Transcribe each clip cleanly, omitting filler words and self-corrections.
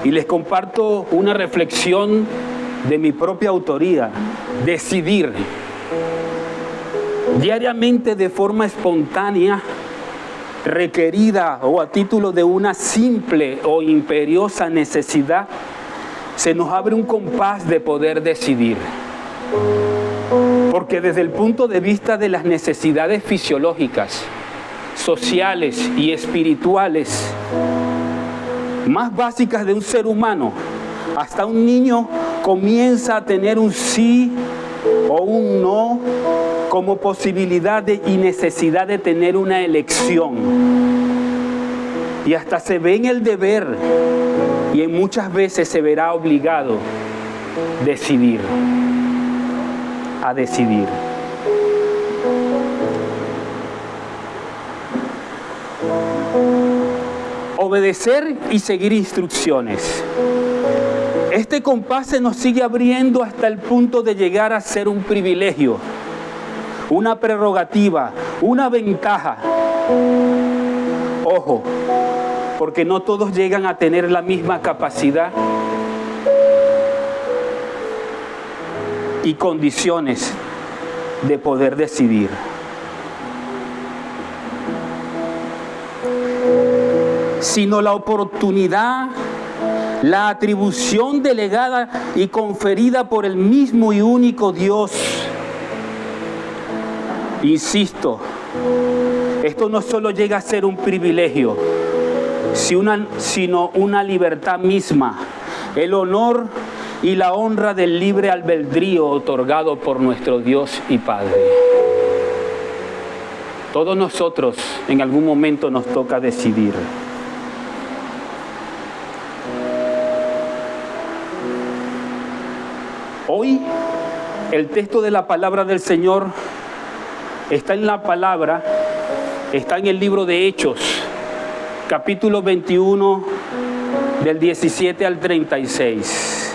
Y les comparto una reflexión de mi propia autoría. Decidir. Diariamente, de forma espontánea, requerida o a título de una simple o imperiosa necesidad, se nos abre un compás de poder decidir. Porque desde el punto de vista de las necesidades fisiológicas, sociales y espirituales más básicas de un ser humano, hasta un niño comienza a tener un sí o un no como posibilidad y necesidad de tener una elección. Y hasta se ve en el deber, y en muchas veces se verá obligado a decidir. Obedecer y seguir instrucciones. Este compás se nos sigue abriendo hasta el punto de llegar a ser un privilegio, una prerrogativa, una ventaja. Ojo, porque no todos llegan a tener la misma capacidad y condiciones de poder decidir. Sino la oportunidad, la atribución delegada y conferida por el mismo y único Dios. Insisto, esto no solo llega a ser un privilegio, sino una libertad misma, el honor y la honra del libre albedrío otorgado por nuestro Dios y Padre. Todos nosotros en algún momento nos toca decidir. Hoy el texto de la palabra del Señor está en la palabra, está en el libro de Hechos, capítulo 21, del 17 al 36.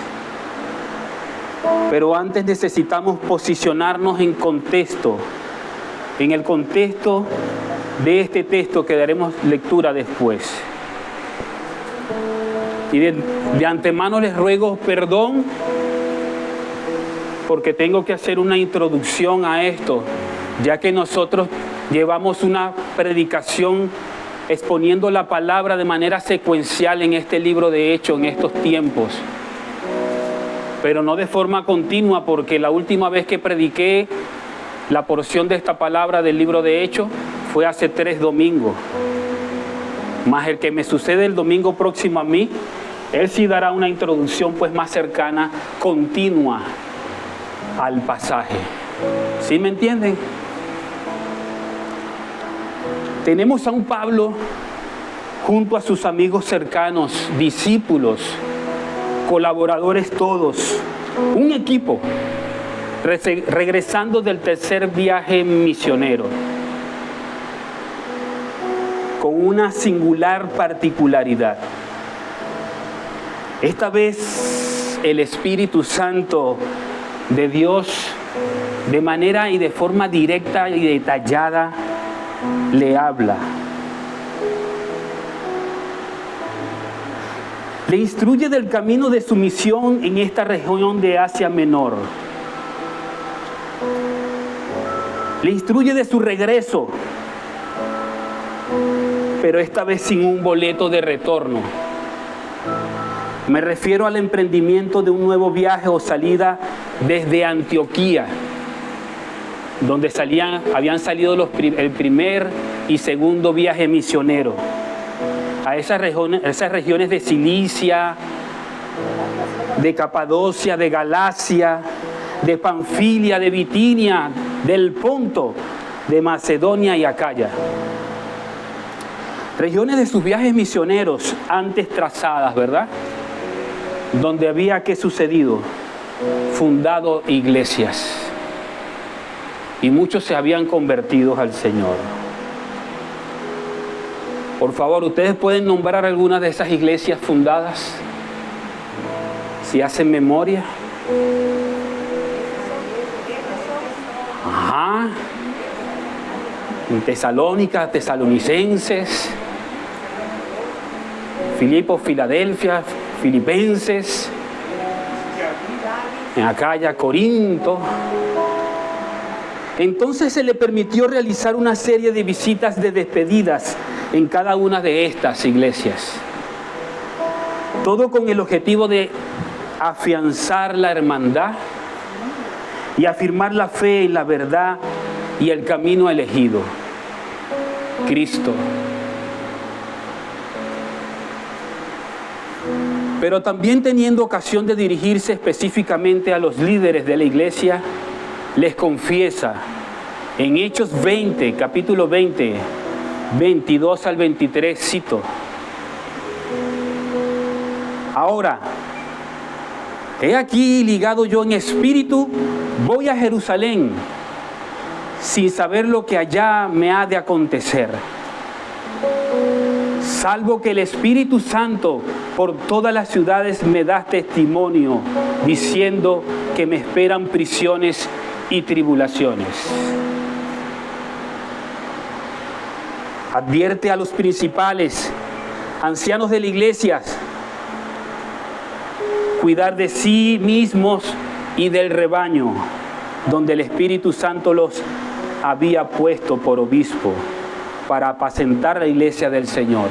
Pero antes necesitamos posicionarnos en contexto, en el contexto de este texto que daremos lectura después. Y de antemano les ruego perdón porque tengo que hacer una introducción a esto, ya que nosotros llevamos una predicación exponiendo la palabra de manera secuencial en este libro de Hechos, en estos tiempos. Pero no de forma continua, porque la última vez que prediqué la porción de esta palabra del libro de Hechos fue hace 3 domingos. Más el que me sucede el domingo próximo a mí, él sí dará una introducción pues más cercana, continua al pasaje. ¿Sí me entienden? Tenemos a un Pablo junto a sus amigos cercanos, discípulos, colaboradores todos, un equipo, regresando del tercer viaje misionero, con una singular particularidad. Esta vez el Espíritu Santo de Dios, de manera y de forma directa y detallada, le habla. Le instruye del camino de su misión en esta región de Asia Menor. Le instruye de su regreso, pero esta vez sin un boleto de retorno. Me refiero al emprendimiento de un nuevo viaje o salida desde Antioquía, donde habían salido el primer y segundo viaje misionero, a esas regiones de Cilicia, de Capadocia, de Galacia, de Panfilia, de Bitinia, del Ponto, de Macedonia y Acaya. Regiones de sus viajes misioneros antes trazadas, ¿verdad? Donde había, ¿qué sucedido? Fundado iglesias. Y muchos se habían convertido al Señor. Por favor, ¿ustedes pueden nombrar algunas de esas iglesias fundadas? Si hacen memoria. Ajá. En Tesalónica, Tesalonicenses, Filipos, Filadelfia, Filipenses, en Acaya, Corinto. Entonces se le permitió realizar una serie de visitas de despedidas en cada una de estas iglesias. Todo con el objetivo de afianzar la hermandad y afirmar la fe en la verdad y el camino elegido, Cristo. Pero también teniendo ocasión de dirigirse específicamente a los líderes de la iglesia, les confiesa en Hechos 20, capítulo 20, 22 al 23, cito: ahora, he aquí ligado yo en espíritu, voy a Jerusalén, sin saber lo que allá me ha de acontecer, salvo que el Espíritu Santo por todas las ciudades me da testimonio, diciendo que me esperan prisiones y tribulaciones. Advierte a los principales, ancianos de la iglesia, cuidar de sí mismos y del rebaño, donde el Espíritu Santo los había puesto por obispo para apacentar la iglesia del Señor.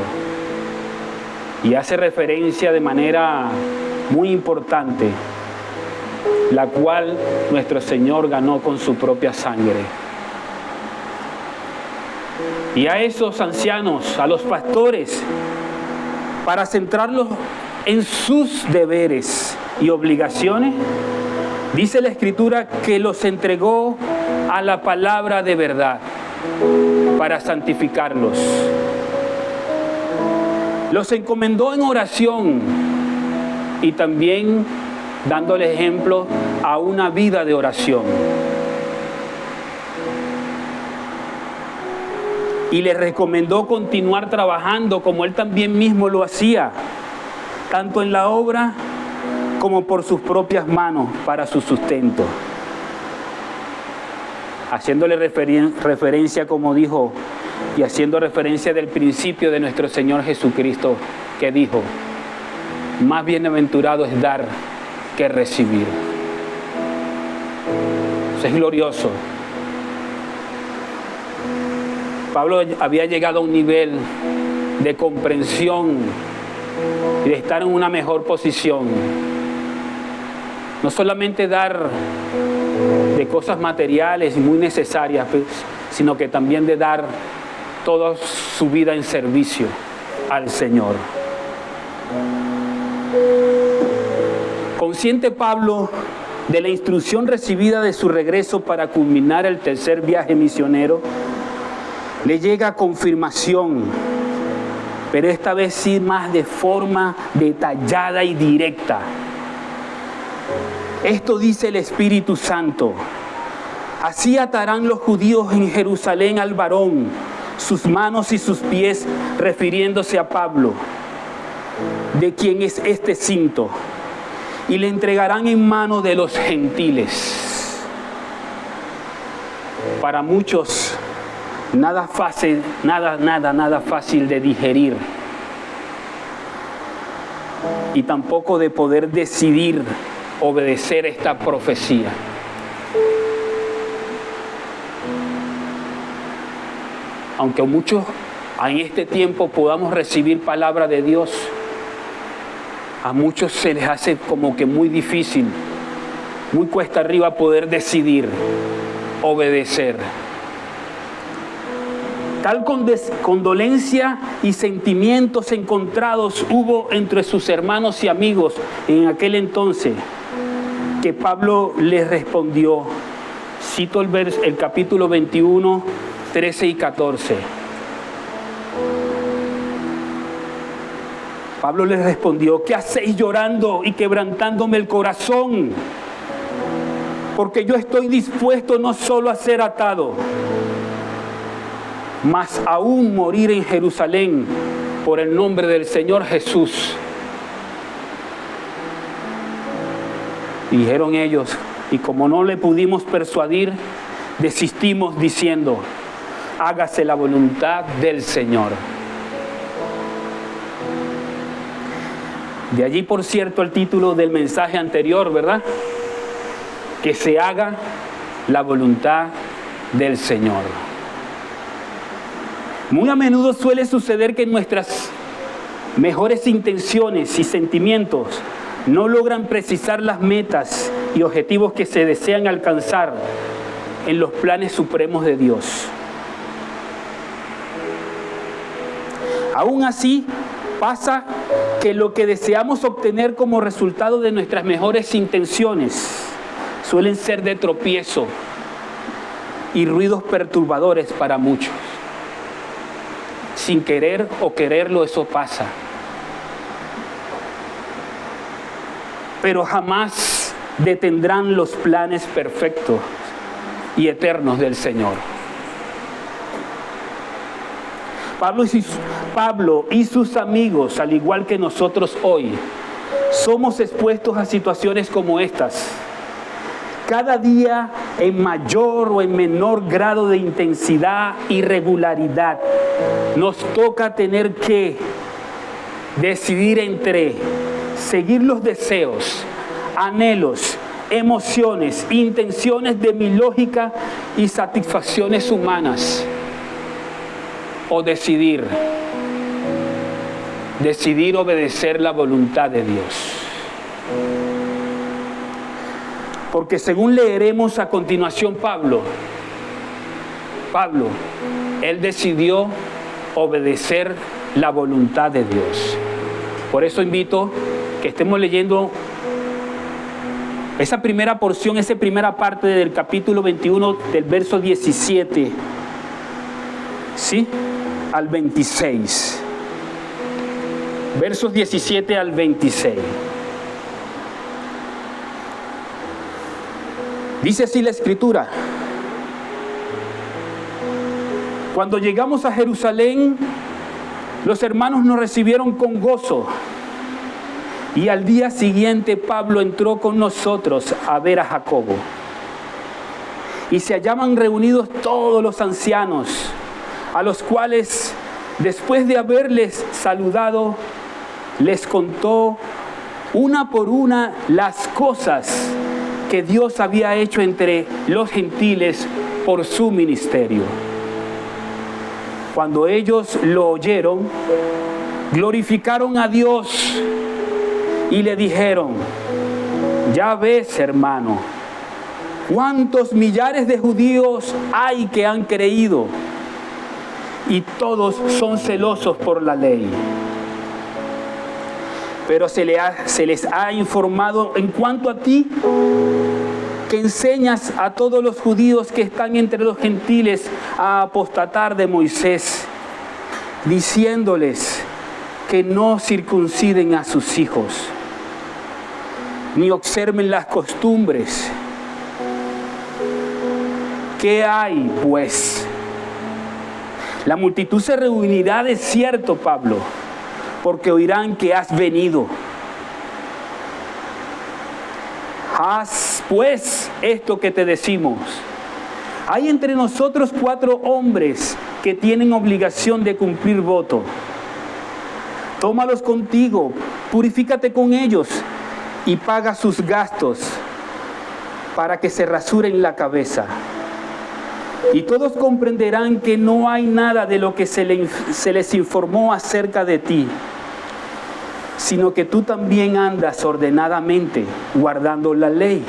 Y hace referencia de manera muy importante, la cual nuestro Señor ganó con su propia sangre. Y a esos ancianos, a los pastores, para centrarlos en sus deberes y obligaciones, dice la Escritura que los entregó a la palabra de verdad para santificarlos. Los encomendó en oración y también dándole ejemplo a una vida de oración. Y les recomendó continuar trabajando como él también mismo lo hacía, tanto en la obra como por sus propias manos para su sustento. Haciéndole referencia, como dijo, y haciendo referencia del principio de nuestro Señor Jesucristo, que dijo: más bienaventurado es dar que recibir. Eso es glorioso. Pablo había llegado a un nivel de comprensión y de estar en una mejor posición. No solamente dar de cosas materiales y muy necesarias, sino que también de dar toda su vida en servicio al Señor. Consciente Pablo de la instrucción recibida de su regreso para culminar el tercer viaje misionero, le llega confirmación, pero esta vez sí más de forma detallada y directa. Esto dice el Espíritu Santo: así atarán los judíos en Jerusalén al varón, sus manos y sus pies, refiriéndose a Pablo, de quien es este cinto, y le entregarán en mano de los gentiles. Para muchos, nada fácil de digerir, y tampoco de poder decidir obedecer esta profecía. Aunque muchos en este tiempo podamos recibir palabra de Dios, a muchos se les hace como que muy difícil, muy cuesta arriba poder decidir obedecer. Tal condolencia y sentimientos encontrados hubo entre sus hermanos y amigos en aquel entonces, que Pablo les respondió. Cito el capítulo 21, 13 y 14. Pablo les respondió: ¿qué hacéis llorando y quebrantándome el corazón? Porque yo estoy dispuesto no solo a ser atado, mas aún morir en Jerusalén por el nombre del Señor Jesús. Dijeron ellos, y como no le pudimos persuadir, desistimos diciendo: hágase la voluntad del Señor. De allí, por cierto, el título del mensaje anterior, ¿verdad? Que se haga la voluntad del Señor. Muy a menudo suele suceder que nuestras mejores intenciones y sentimientos no logran precisar las metas y objetivos que se desean alcanzar en los planes supremos de Dios. Aún así, pasa que lo que deseamos obtener como resultado de nuestras mejores intenciones suelen ser de tropiezo y ruidos perturbadores para muchos. Sin querer o quererlo, eso pasa. Pero jamás detendrán los planes perfectos y eternos del Señor. Pablo y sus amigos, al igual que nosotros hoy, somos expuestos a situaciones como estas. Cada día en mayor o en menor grado de intensidad y regularidad, nos toca tener que decidir entre seguir los deseos, anhelos, emociones, intenciones de mi lógica y satisfacciones humanas, o decidir obedecer la voluntad de Dios. Porque según leeremos a continuación, Pablo, él decidió obedecer la voluntad de Dios. Por eso invito que estemos leyendo esa primera porción, esa primera parte del capítulo 21, del verso 17, ¿sí?, al 26. Versos 17 al 26. Dice así la Escritura: cuando llegamos a Jerusalén, los hermanos nos recibieron con gozo. Y al día siguiente Pablo entró con nosotros a ver a Jacobo. Y se hallaban reunidos todos los ancianos, a los cuales, después de haberles saludado, les contó una por una las cosas que Dios había hecho entre los gentiles por su ministerio. Cuando ellos lo oyeron, glorificaron a Dios y le dijeron: ya ves, hermano, cuántos millares de judíos hay que han creído, y todos son celosos por la ley. Pero se les ha informado en cuanto a ti, que enseñas a todos los judíos que están entre los gentiles a apostatar de Moisés, diciéndoles que no circunciden a sus hijos, ni observen las costumbres. ¿Qué hay, pues? La multitud se reunirá de cierto, Pablo, porque oirán que has venido. Haz pues esto que te decimos. Hay entre nosotros 4 hombres que tienen obligación de cumplir voto. Tómalos contigo, purifícate con ellos y paga sus gastos para que se rasuren la cabeza. Y todos comprenderán que no hay nada de lo que se les informó acerca de ti, sino que tú también andas ordenadamente guardando la ley.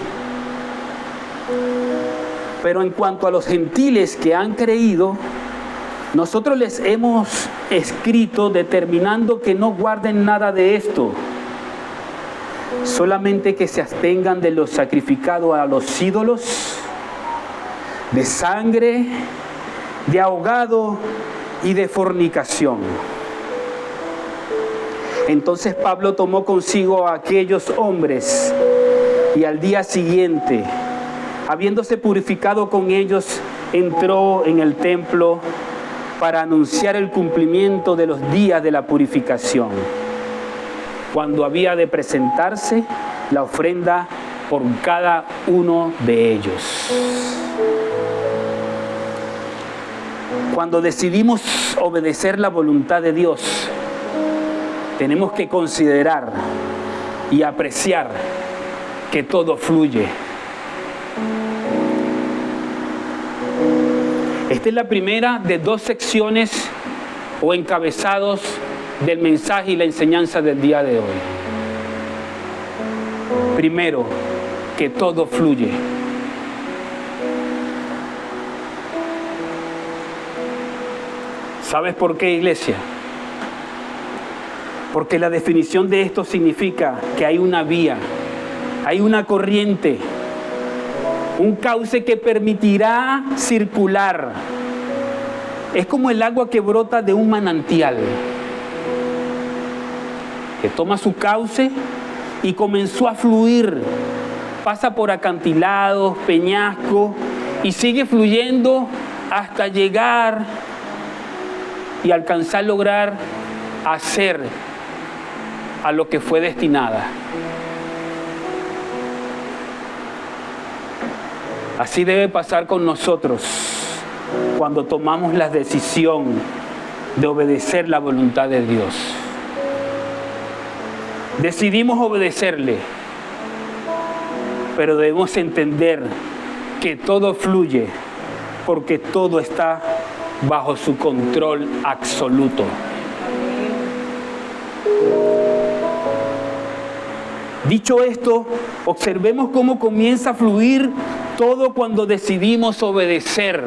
Pero en cuanto a los gentiles que han creído, nosotros les hemos escrito determinando que no guarden nada de esto, solamente que se abstengan de lo sacrificado a los ídolos, de sangre, de ahogado y de fornicación. Entonces Pablo tomó consigo a aquellos hombres y al día siguiente, habiéndose purificado con ellos, entró en el templo para anunciar el cumplimiento de los días de la purificación, cuando había de presentarse la ofrenda por cada uno de ellos. Cuando decidimos obedecer la voluntad de Dios, tenemos que considerar y apreciar que todo fluye. Esta es la primera de 2 secciones o encabezados del mensaje y la enseñanza del día de hoy. Primero, que todo fluye. ¿Sabes por qué, iglesia? Porque la definición de esto significa que hay una vía, hay una corriente, un cauce que permitirá circular. Es como el agua que brota de un manantial, que toma su cauce y comenzó a fluir. Pasa por acantilados, peñascos y sigue fluyendo hasta llegar y alcanzar, lograr hacer a lo que fue destinada. Así debe pasar con nosotros cuando tomamos la decisión de obedecer la voluntad de Dios. Decidimos obedecerle, pero debemos entender que todo fluye porque todo está bajo su control absoluto. Dicho esto, observemos cómo comienza a fluir todo cuando decidimos obedecer.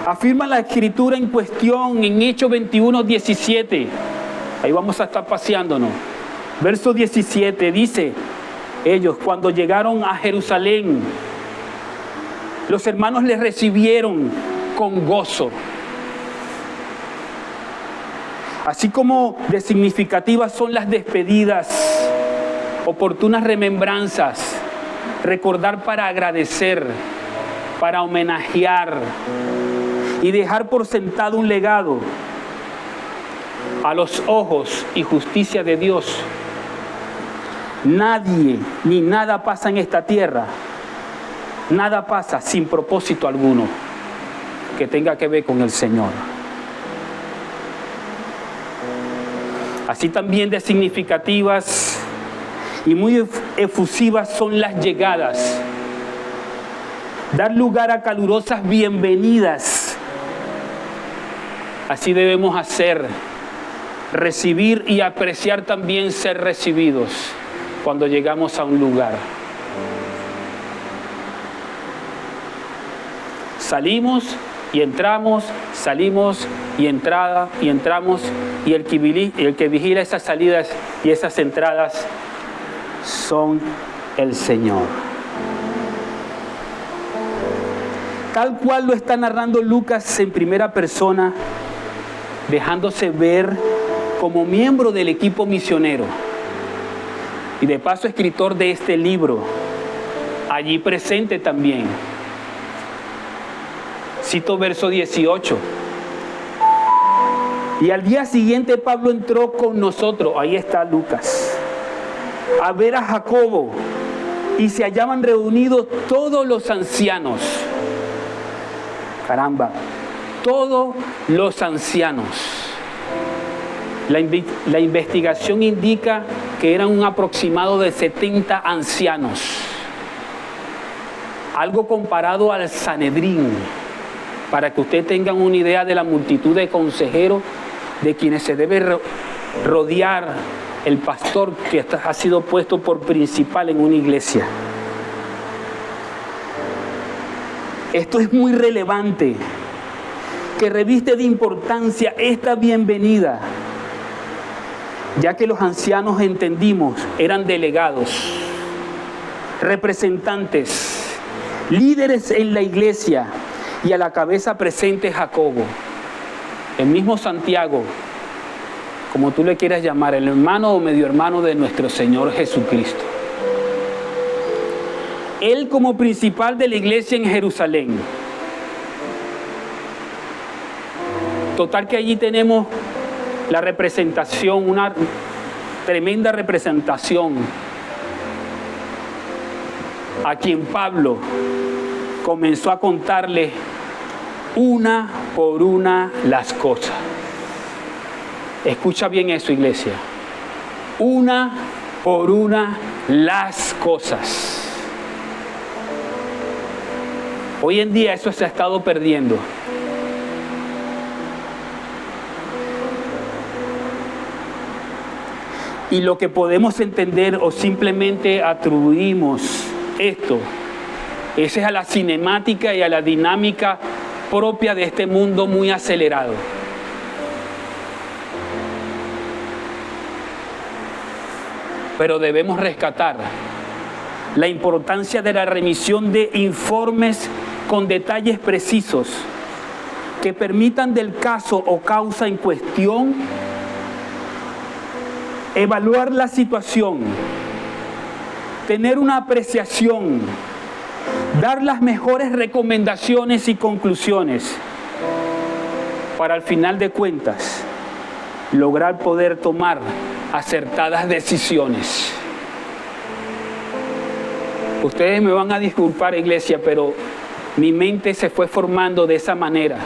Afirma la escritura en cuestión en Hechos 21:17. Ahí vamos a estar paseándonos. Verso 17 dice: ellos cuando llegaron a Jerusalén, los hermanos les recibieron con gozo. Así como de significativas son las despedidas, oportunas remembranzas, recordar para agradecer, para homenajear y dejar por sentado un legado a los ojos y justicia de Dios. Nadie ni nada pasa en esta tierra, nada pasa sin propósito alguno que tenga que ver con el Señor. Así también de significativas y muy efusivas son las llegadas. Dar lugar a calurosas bienvenidas. Así debemos hacer, recibir y apreciar también ser recibidos cuando llegamos a un lugar. Salimos y entramos, salimos y entramos, y el que vigila esas salidas y esas entradas son el Señor. Tal cual lo está narrando Lucas en primera persona, dejándose ver como miembro del equipo misionero y de paso escritor de este libro, allí presente también. Cito verso 18. Y al día siguiente Pablo entró con nosotros, ahí está Lucas, a ver a Jacobo, y se hallaban reunidos todos los ancianos. Caramba, todos los ancianos. La investigación indica que eran un aproximado de 70 ancianos, algo comparado al Sanedrín, para que usted tengan una idea de la multitud de consejeros de quienes se debe rodear el pastor que ha sido puesto por principal en una iglesia. Esto es muy relevante, que reviste de importancia esta bienvenida, ya que los ancianos, entendimos, eran delegados, representantes, líderes en la iglesia, y a la cabeza presente Jacobo, el mismo Santiago, como tú le quieras llamar, el hermano o medio hermano de nuestro Señor Jesucristo. Él como principal de la iglesia en Jerusalén. Total que allí tenemos la representación, una tremenda representación, a quien Pablo comenzó a contarle una por una las cosas. Escucha bien eso, iglesia. Una por una las cosas. Hoy en día eso se ha estado perdiendo. Y lo que podemos entender o simplemente atribuimos esto, ese es a la cinemática y a la dinámica propia de este mundo muy acelerado. Pero debemos rescatar la importancia de la remisión de informes con detalles precisos que permitan del caso o causa en cuestión evaluar la situación, tener una apreciación, dar las mejores recomendaciones y conclusiones para al final de cuentas lograr poder tomar acertadas decisiones. Ustedes me van a disculpar, iglesia, pero mi mente se fue formando de esa manera.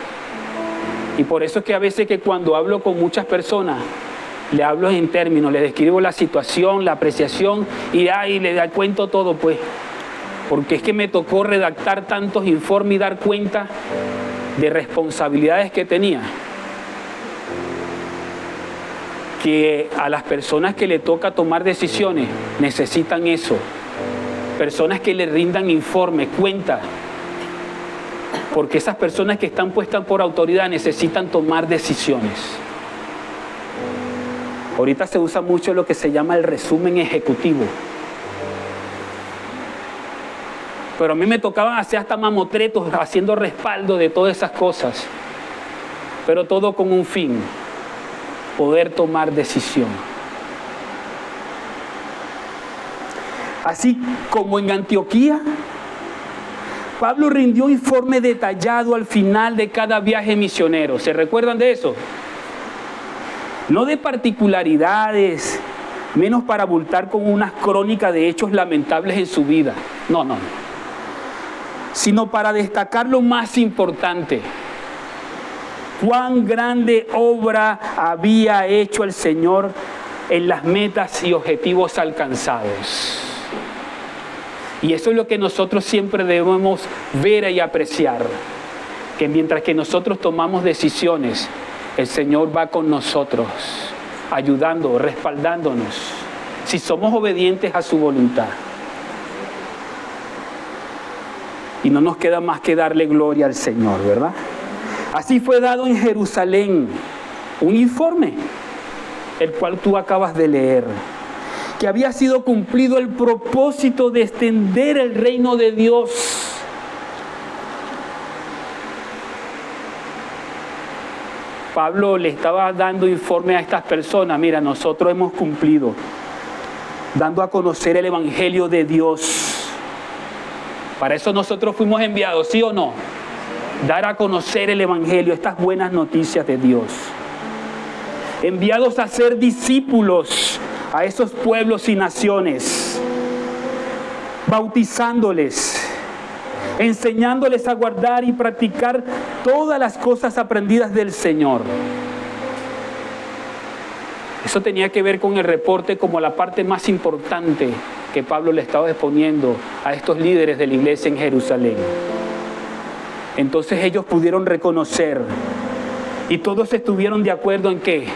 Y por eso es que a veces que cuando hablo con muchas personas, le hablo en términos, le describo la situación, la apreciación y le cuento todo, pues. Porque es que me tocó redactar tantos informes y dar cuenta de responsabilidades que tenía. Que a las personas que le toca tomar decisiones necesitan eso. Personas que le rindan informes, cuenta. Porque esas personas que están puestas por autoridad necesitan tomar decisiones. Ahorita se usa mucho lo que se llama el resumen ejecutivo. Pero a mí me tocaban hacer hasta mamotretos haciendo respaldo de todas esas cosas. Pero todo con un fin: poder tomar decisión. Así como en Antioquía, Pablo rindió informe detallado al final de cada viaje misionero. ¿Se recuerdan de eso? No de particularidades, menos para abultar con una crónica de hechos lamentables en su vida. No. Sino para destacar lo más importante: cuán grande obra había hecho el Señor en las metas y objetivos alcanzados. Y eso es lo que nosotros siempre debemos ver y apreciar, que mientras que nosotros tomamos decisiones, el Señor va con nosotros, ayudando, respaldándonos, si somos obedientes a su voluntad. Y no nos queda más que darle gloria al Señor, ¿verdad? Así fue dado en Jerusalén un informe, el cual tú acabas de leer, que había sido cumplido el propósito de extender el reino de Dios. Pablo le estaba dando informe a estas personas: mira, nosotros hemos cumplido, dando a conocer el evangelio de Dios. Para eso nosotros fuimos enviados, ¿sí o no? Dar a conocer el evangelio, estas buenas noticias de Dios. Enviados a ser discípulos a esos pueblos y naciones, bautizándoles, enseñándoles a guardar y practicar todas las cosas aprendidas del Señor. Eso tenía que ver con el reporte como la parte más importante que Pablo le estaba exponiendo a estos líderes de la iglesia en Jerusalén. Entonces ellos pudieron reconocer, y todos estuvieron de acuerdo en ¿qué?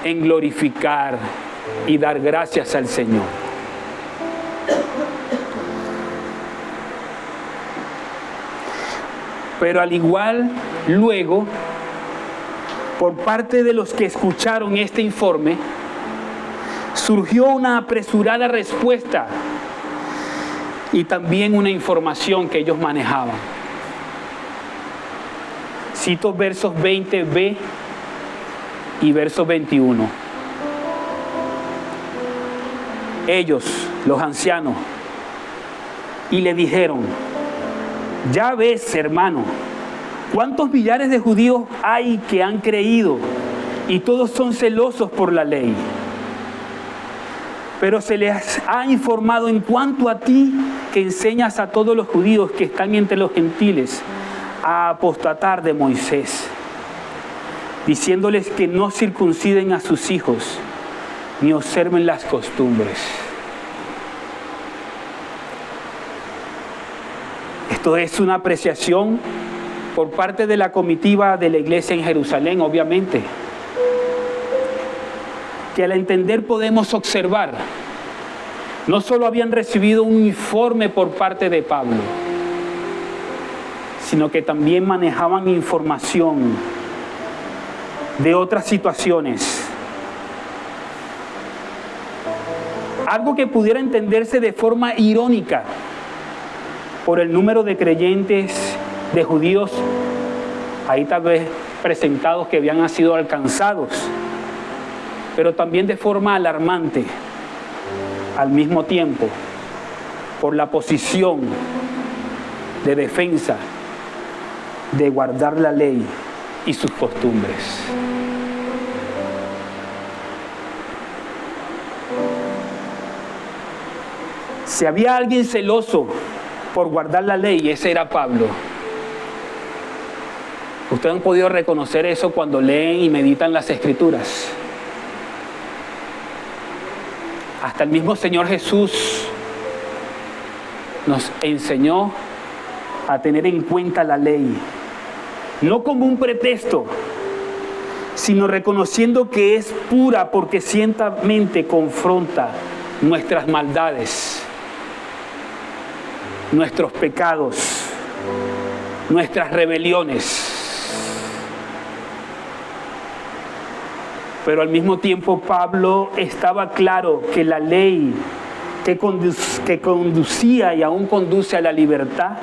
En glorificar y dar gracias al Señor. Pero al igual, luego, por parte de los que escucharon este informe, surgió una apresurada respuesta y también una información que ellos manejaban. Cito versos 20b y verso 21. Ellos, los ancianos, y le dijeron: ya ves, hermano, cuántos millares de judíos hay que han creído y todos son celosos por la ley. Pero se les ha informado en cuanto a ti, que enseñas a todos los judíos que están entre los gentiles a apostatar de Moisés. diciéndoles que no circunciden a sus hijos, ni observen las costumbres. Esto es una apreciación por parte de la comitiva de la iglesia en Jerusalén, obviamente, que al entender podemos observar, no solo habían recibido un informe por parte de Pablo, sino que también manejaban información de otras situaciones. Algo que pudiera entenderse de forma irónica por el número de creyentes, de judíos, ahí tal vez presentados, que habían sido alcanzados, pero también de forma alarmante al mismo tiempo por la posición de defensa de guardar la ley y sus costumbres. Si había alguien celoso por guardar la ley, ese era Pablo. Ustedes han podido reconocer eso cuando leen y meditan las Escrituras. Hasta el mismo Señor Jesús nos enseñó a tener en cuenta la ley, no como un pretexto, sino reconociendo que es pura porque ciertamente confronta nuestras maldades, nuestros pecados, nuestras rebeliones. Pero al mismo tiempo Pablo estaba claro que la ley que conducía y aún conduce a la libertad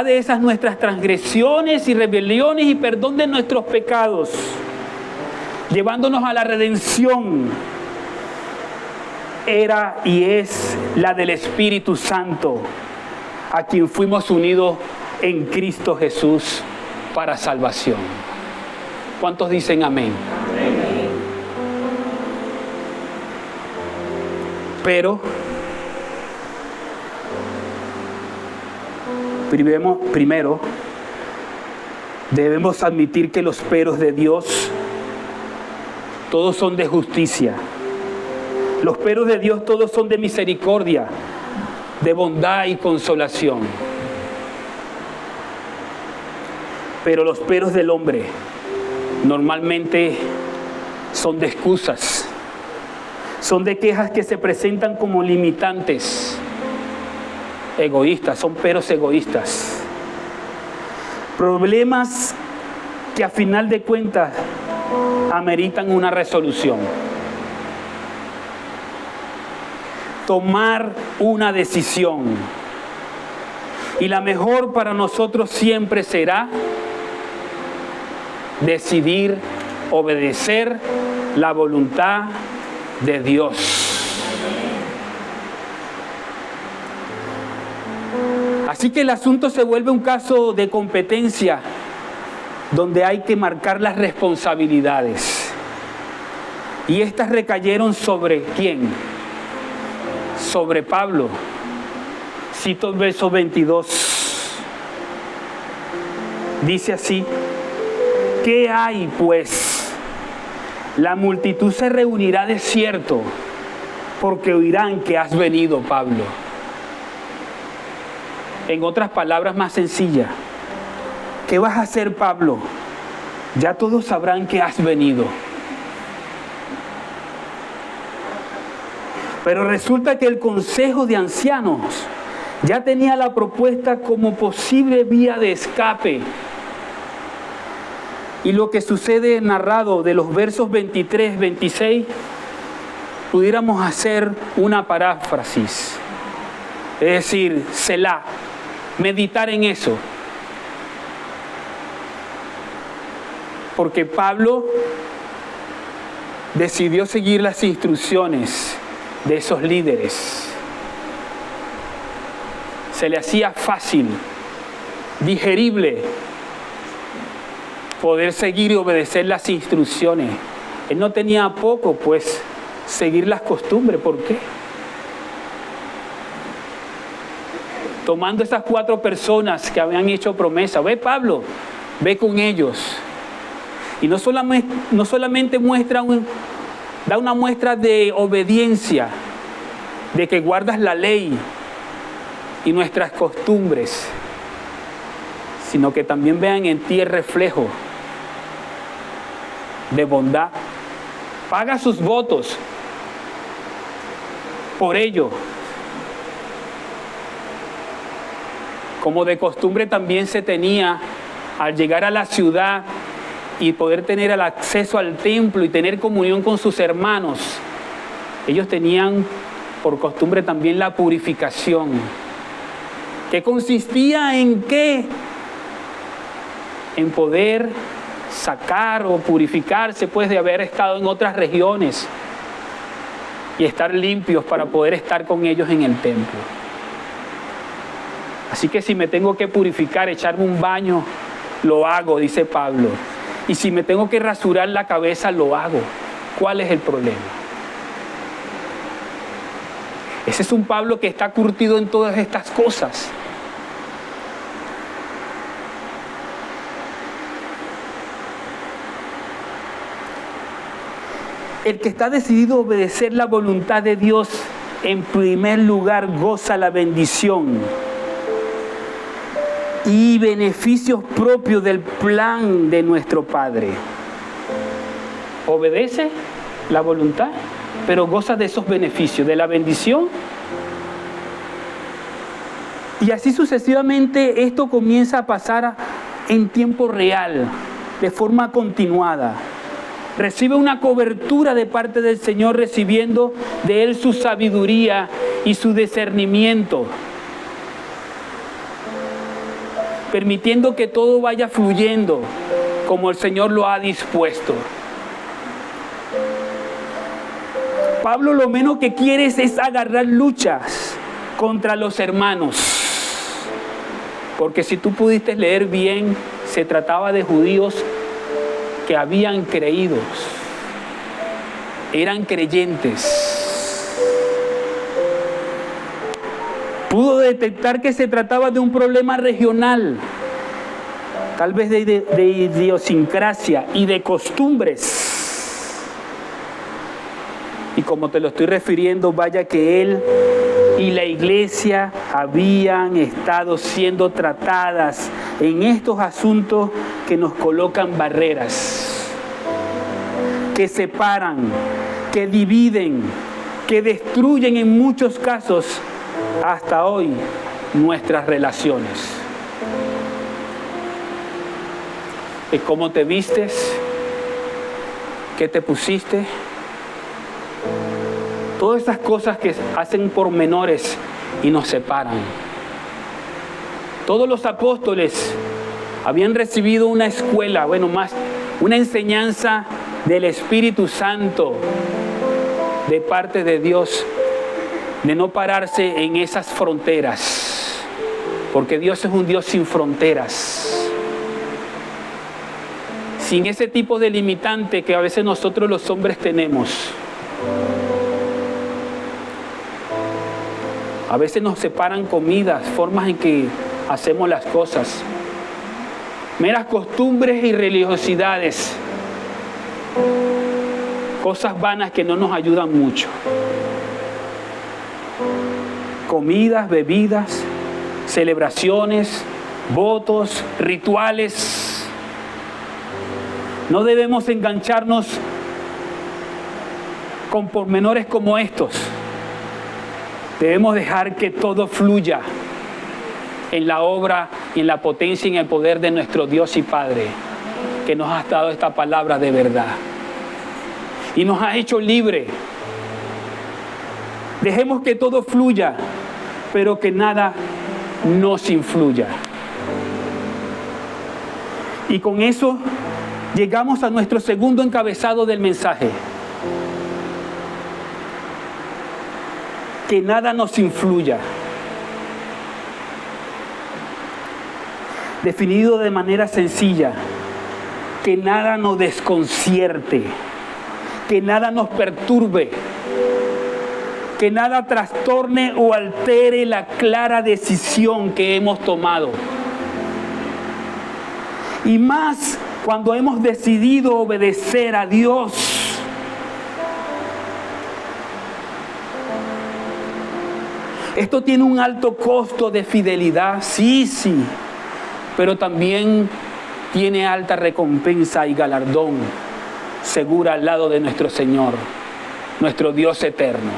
de esas nuestras transgresiones y rebeliones y perdón de nuestros pecados, llevándonos a la redención, era y es la del Espíritu Santo, a quien fuimos unidos en Cristo Jesús para salvación. ¿Cuántos dicen amén? Amén. Pero primero debemos admitir que los peros de Dios todos son de justicia. Los peros de Dios todos son de misericordia, de bondad y consolación. Pero los peros del hombre normalmente son de excusas, son de quejas que se presentan como limitantes, egoístas, son peros egoístas. Problemas que a final de cuentas ameritan una resolución. Tomar una decisión. Y la mejor para nosotros siempre será decidir obedecer la voluntad de Dios. Así que el asunto se vuelve un caso de competencia donde hay que marcar las responsabilidades. Y estas recayeron sobre ¿quién? Sobre Pablo. Cito el verso 22. Dice así: ¿qué hay pues? La multitud se reunirá de cierto, porque oirán que has venido, Pablo. En otras palabras más sencillas, ¿qué vas a hacer, Pablo? Ya todos sabrán que has venido. Pero resulta que el Consejo de Ancianos ya tenía la propuesta como posible vía de escape. Y lo que sucede narrado de los versos 23, 26, pudiéramos hacer una paráfrasis. Es decir, Selah, meditar en eso. Porque Pablo decidió seguir las instrucciones de esos líderes. Se le hacía fácil, digerible, poder seguir y obedecer las instrucciones. Él no tenía poco, pues, seguir las costumbres. ¿Por qué? tomando esas 4 personas que habían hecho promesa. Ve, Pablo, ve con ellos. Y no solamente da una muestra de obediencia, de que guardas la ley y nuestras costumbres, sino que también vean en ti el reflejo de bondad. Paga sus votos por ello. Como de costumbre también se tenía al llegar a la ciudad y poder tener el acceso al templo y tener comunión con sus hermanos. Ellos tenían por costumbre también la purificación, que consistía en ¿qué? En poder sacar o purificarse pues de haber estado en otras regiones y estar limpios para poder estar con ellos en el templo. Así que si me tengo que purificar, echarme un baño, lo hago, dice Pablo. Y si me tengo que rasurar la cabeza, lo hago. ¿Cuál es el problema? Ese es un Pablo que está curtido en todas estas cosas. El que está decidido a obedecer la voluntad de Dios, en primer lugar goza la bendición y beneficios propios del plan de nuestro Padre. Obedece la voluntad, pero goza de esos beneficios, de la bendición. Y así sucesivamente esto comienza a pasar en tiempo real, de forma continuada. Recibe una cobertura de parte del Señor, recibiendo de Él su sabiduría y su discernimiento, permitiendo que todo vaya fluyendo como el Señor lo ha dispuesto. Pablo lo menos que quiere es agarrar luchas contra los hermanos, porque si tú pudiste leer bien, se trataba de judíos que habían creído, eran creyentes. Pudo detectar que se trataba de un problema regional, tal vez de idiosincrasia y de costumbres. Y como te lo estoy refiriendo, vaya que él y la iglesia habían estado siendo tratadas en estos asuntos que nos colocan barreras, que separan, que dividen, que destruyen en muchos casos hasta hoy nuestras relaciones. ¿Cómo te vistes? ¿Qué te pusiste? Todas estas cosas que hacen pormenores y nos separan. Todos los apóstoles habían recibido una escuela, una enseñanza del Espíritu Santo de parte de Dios, de no pararse en esas fronteras, porque Dios es un Dios sin fronteras, sin ese tipo de limitante que a veces nosotros los hombres tenemos. A veces nos separan comidas, formas en que hacemos las cosas, meras costumbres y religiosidades, cosas vanas que no nos ayudan mucho. Comidas, bebidas, celebraciones, votos, rituales. No debemos engancharnos con pormenores como estos. Debemos dejar que todo fluya en la obra y en la potencia y en el poder de nuestro Dios y Padre, que nos ha dado esta palabra de verdad y nos ha hecho libre. Dejemos que todo fluya, pero que nada nos influya. Y con eso llegamos a nuestro segundo encabezado del mensaje. Que nada nos influya. Definido de manera sencilla, que nada nos desconcierte, que nada nos perturbe, que nada trastorne o altere la clara decisión que hemos tomado. Y más cuando hemos decidido obedecer a Dios. Esto tiene un alto costo de fidelidad, sí, pero también tiene alta recompensa y galardón segura al lado de nuestro Señor, nuestro Dios eterno.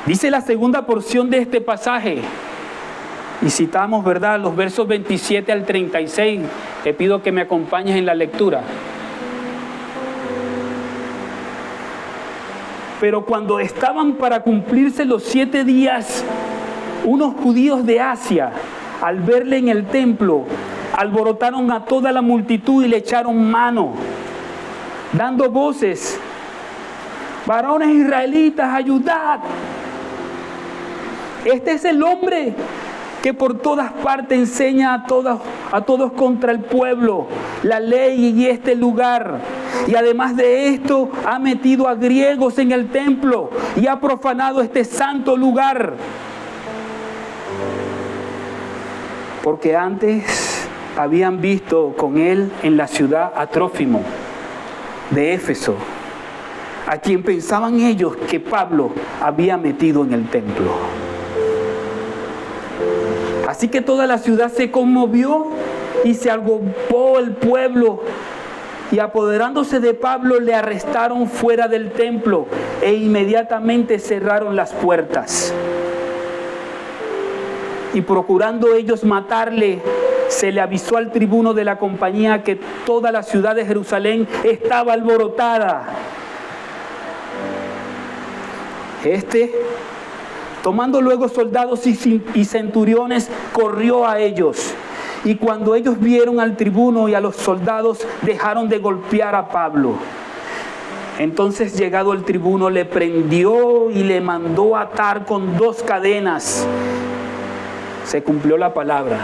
Dice la segunda porción de este pasaje, y citamos, ¿verdad?, los versos 27 al 36. Te pido que me acompañes en la lectura. Pero cuando estaban para cumplirse los 7 días, unos judíos de Asia, al verle en el templo, alborotaron a toda la multitud y le echaron mano, dando voces: varones israelitas, ayudad. Este es el hombre que por todas partes enseña a todos contra el pueblo, la ley y este lugar. Y además de esto, ha metido a griegos en el templo y ha profanado este santo lugar. Porque antes habían visto con él en la ciudad a Trófimo de Éfeso, a quien pensaban ellos que Pablo había metido en el templo. Así que toda la ciudad se conmovió y se agolpó el pueblo, y apoderándose de Pablo le arrestaron fuera del templo e inmediatamente cerraron las puertas. Y procurando ellos matarle, se le avisó al tribuno de la compañía que toda la ciudad de Jerusalén estaba alborotada. Tomando luego soldados y centuriones, corrió a ellos. Y cuando ellos vieron al tribuno y a los soldados, dejaron de golpear a Pablo. Entonces, llegado el tribuno, le prendió y le mandó atar con 2 cadenas. Se cumplió la palabra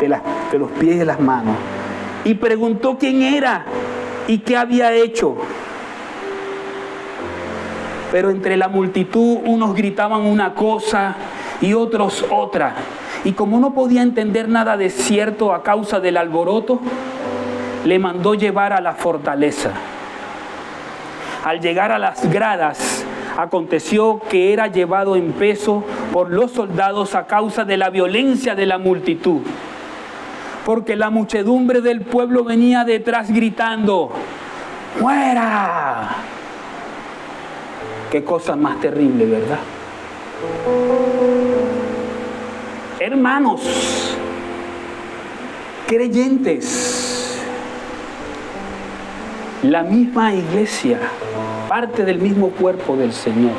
de los pies y de las manos. Y preguntó quién era y qué había hecho. Pero entre la multitud unos gritaban una cosa y otros otra. Y como no podía entender nada de cierto a causa del alboroto, le mandó llevar a la fortaleza. Al llegar a las gradas, aconteció que era llevado en peso por los soldados a causa de la violencia de la multitud. Porque la muchedumbre del pueblo venía detrás gritando: ¡muera! Qué cosa más terrible, ¿verdad? Hermanos, creyentes, la misma iglesia, parte del mismo cuerpo del Señor.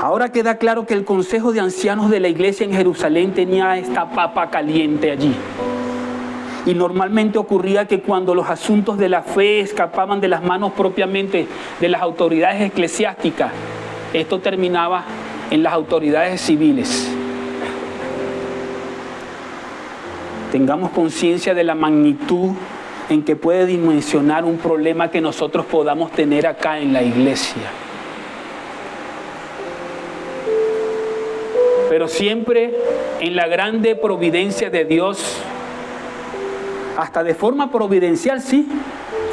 Ahora queda claro que el Consejo de Ancianos de la Iglesia en Jerusalén tenía esta papa caliente allí. Y normalmente ocurría que cuando los asuntos de la fe escapaban de las manos propiamente de las autoridades eclesiásticas, esto terminaba en las autoridades civiles. Tengamos conciencia de la magnitud en que puede dimensionar un problema que nosotros podamos tener acá en la iglesia. Pero siempre en la grande providencia de Dios, hasta de forma providencial, sí,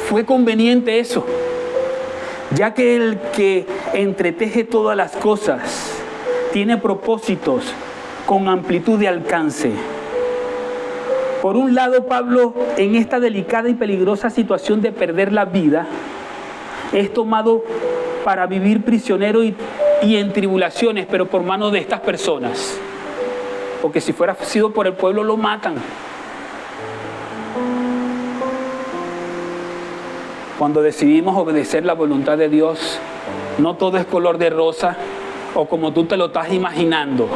fue conveniente eso, ya que el que entreteje todas las cosas tiene propósitos con amplitud de alcance. Por un lado, Pablo, en esta delicada y peligrosa situación de perder la vida, es tomado para vivir prisionero y en tribulaciones, pero por mano de estas personas, porque si fuera sido por el pueblo lo matan. Cuando decidimos obedecer la voluntad de Dios, no todo es color de rosa o como tú te lo estás imaginando.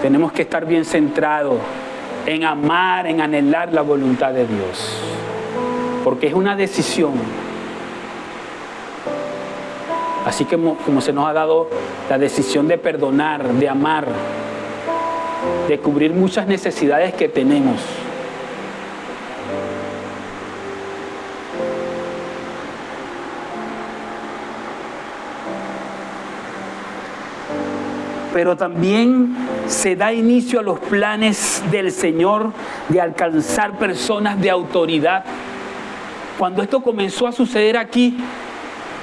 Tenemos que estar bien centrados en amar, en anhelar la voluntad de Dios, porque es una decisión. Así que como se nos ha dado la decisión de perdonar, de amar, de cubrir muchas necesidades que tenemos. Pero también se da inicio a los planes del Señor de alcanzar personas de autoridad. Cuando esto comenzó a suceder aquí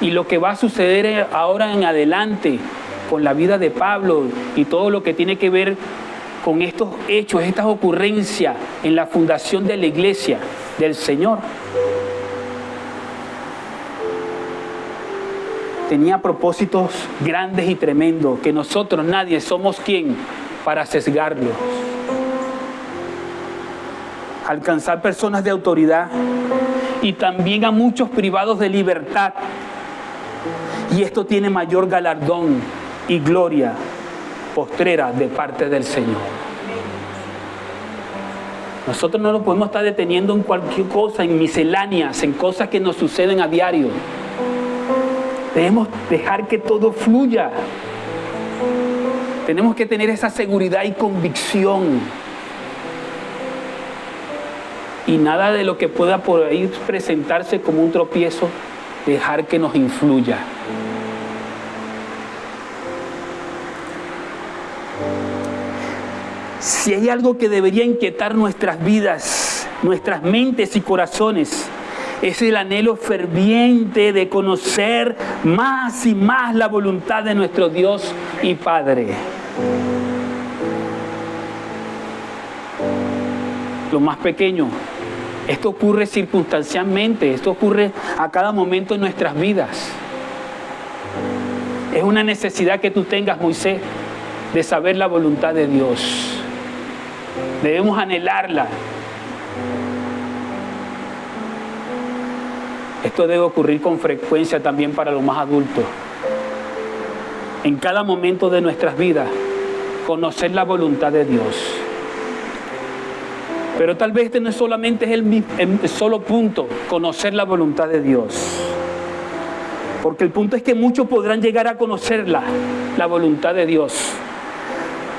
y lo que va a suceder ahora en adelante con la vida de Pablo y todo lo que tiene que ver con estos hechos, estas ocurrencias en la fundación de la iglesia del Señor, tenía propósitos grandes y tremendos que nosotros, nadie, somos quien para sesgarlos. Alcanzar personas de autoridad y también a muchos privados de libertad. Y esto tiene mayor galardón y gloria postrera de parte del Señor. Nosotros no nos podemos estar deteniendo en cualquier cosa, en misceláneas, en cosas que nos suceden a diario. Debemos dejar que todo fluya. Tenemos que tener esa seguridad y convicción. Y nada de lo que pueda por ahí presentarse como un tropiezo, dejar que nos influya. Si hay algo que debería inquietar nuestras vidas, nuestras mentes y corazones, es el anhelo ferviente de conocer más y más la voluntad de nuestro Dios y Padre. Lo más pequeño, esto ocurre circunstancialmente, esto ocurre a cada momento en nuestras vidas. Es una necesidad que tú tengas, Moisés, de saber la voluntad de Dios. Debemos anhelarla. Esto debe ocurrir con frecuencia también para los más adultos. En cada momento de nuestras vidas, conocer la voluntad de Dios. Pero tal vez este no solamente es el solo punto, conocer la voluntad de Dios. Porque el punto es que muchos podrán llegar a conocerla, la voluntad de Dios.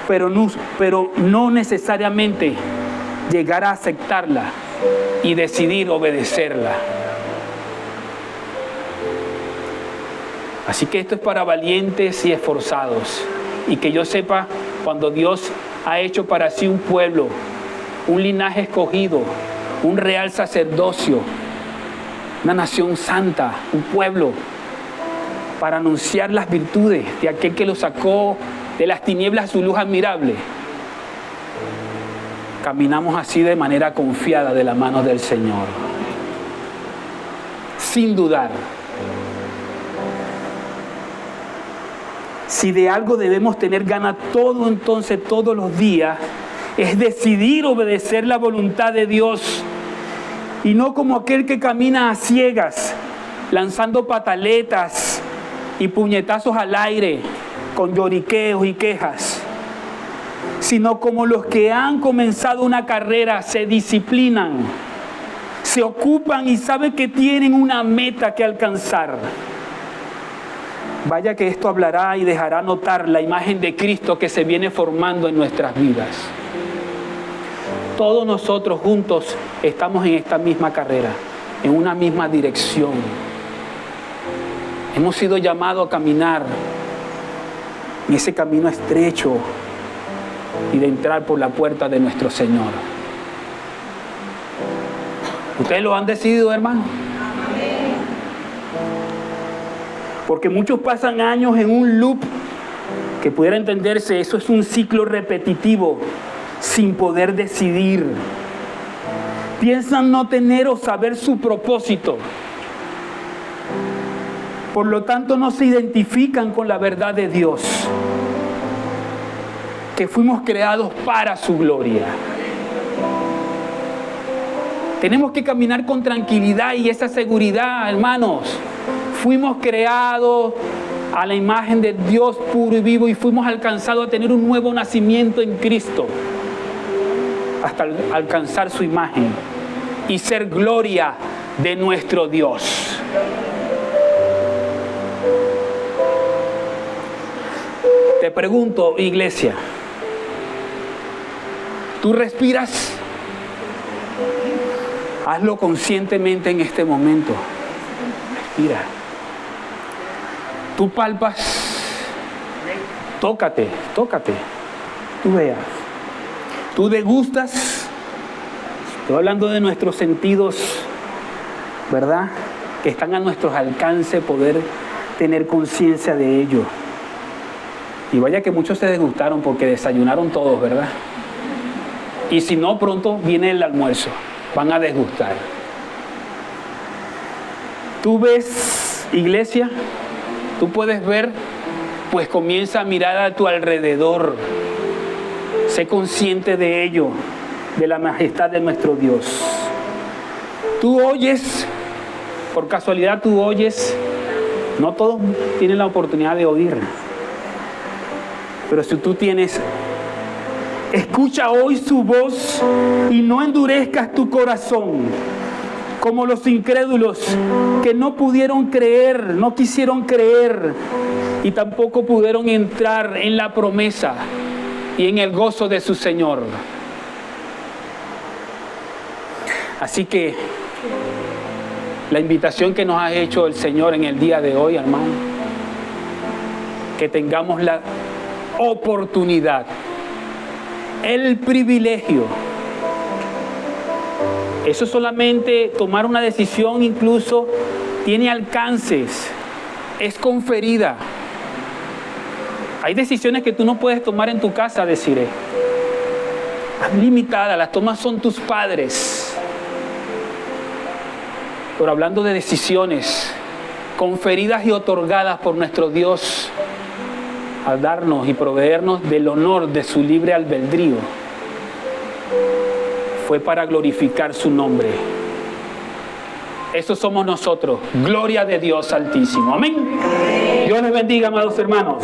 Pero no necesariamente llegar a aceptarla y decidir obedecerla. Así que esto es para valientes y esforzados. Y que yo sepa, cuando Dios ha hecho para sí un pueblo, un linaje escogido, un real sacerdocio, una nación santa, un pueblo, para anunciar las virtudes de aquel que lo sacó de las tinieblas a su luz admirable. Caminamos así de manera confiada de la mano del Señor, sin dudar. Si de algo debemos tener ganas entonces todos los días, es decidir obedecer la voluntad de Dios y no como aquel que camina a ciegas, lanzando pataletas y puñetazos al aire con lloriqueos y quejas, sino como los que han comenzado una carrera, se disciplinan, se ocupan y saben que tienen una meta que alcanzar. Vaya que esto hablará y dejará notar la imagen de Cristo que se viene formando en nuestras vidas. Todos nosotros juntos estamos en esta misma carrera, en una misma dirección. Hemos sido llamados a caminar en ese camino estrecho y de entrar por la puerta de nuestro Señor. ¿Ustedes lo han decidido, hermano? Porque muchos pasan años en un loop que pudiera entenderse, eso es un ciclo repetitivo, sin poder decidir. Piensan no tener o saber su propósito. Por lo tanto, no se identifican con la verdad de Dios, que fuimos creados para su gloria. Tenemos que caminar con tranquilidad y esa seguridad, hermanos. Fuimos creados a la imagen de Dios puro y vivo y fuimos alcanzados a tener un nuevo nacimiento en Cristo hasta alcanzar su imagen y ser gloria de nuestro Dios. Te pregunto, iglesia, Tú respiras. Hazlo conscientemente en este momento. Respira. Tú palpas. Tócate. Tú veas. Tú degustas. Estoy hablando de nuestros sentidos, ¿verdad? Que están a nuestros alcances, poder tener conciencia de ello. Y vaya que muchos se desgustaron porque desayunaron todos, ¿verdad? Y si no, pronto viene el almuerzo. Van a desgustar. Tú ves, iglesia, tú puedes ver, pues comienza a mirar a tu alrededor. Sé consciente de ello, de la majestad de nuestro Dios. Tú oyes, por casualidad tú oyes, no todos tienen la oportunidad de oír, pero si tú tienes, escucha hoy su voz y no endurezcas tu corazón, como los incrédulos que no pudieron creer, no quisieron creer y tampoco pudieron entrar en la promesa y en el gozo de su Señor. Así que la invitación que nos ha hecho el Señor en el día de hoy, hermano, que tengamos la oportunidad, el privilegio. Eso solamente tomar una decisión incluso tiene alcances, es conferida. Hay decisiones que tú no puedes tomar en tu casa, deciré. Limitadas, las tomas son tus padres. Pero hablando de decisiones conferidas y otorgadas por nuestro Dios al darnos y proveernos del honor de su libre albedrío, fue para glorificar su nombre. Eso somos nosotros. Gloria de Dios Altísimo. Amén. Dios les bendiga, amados hermanos.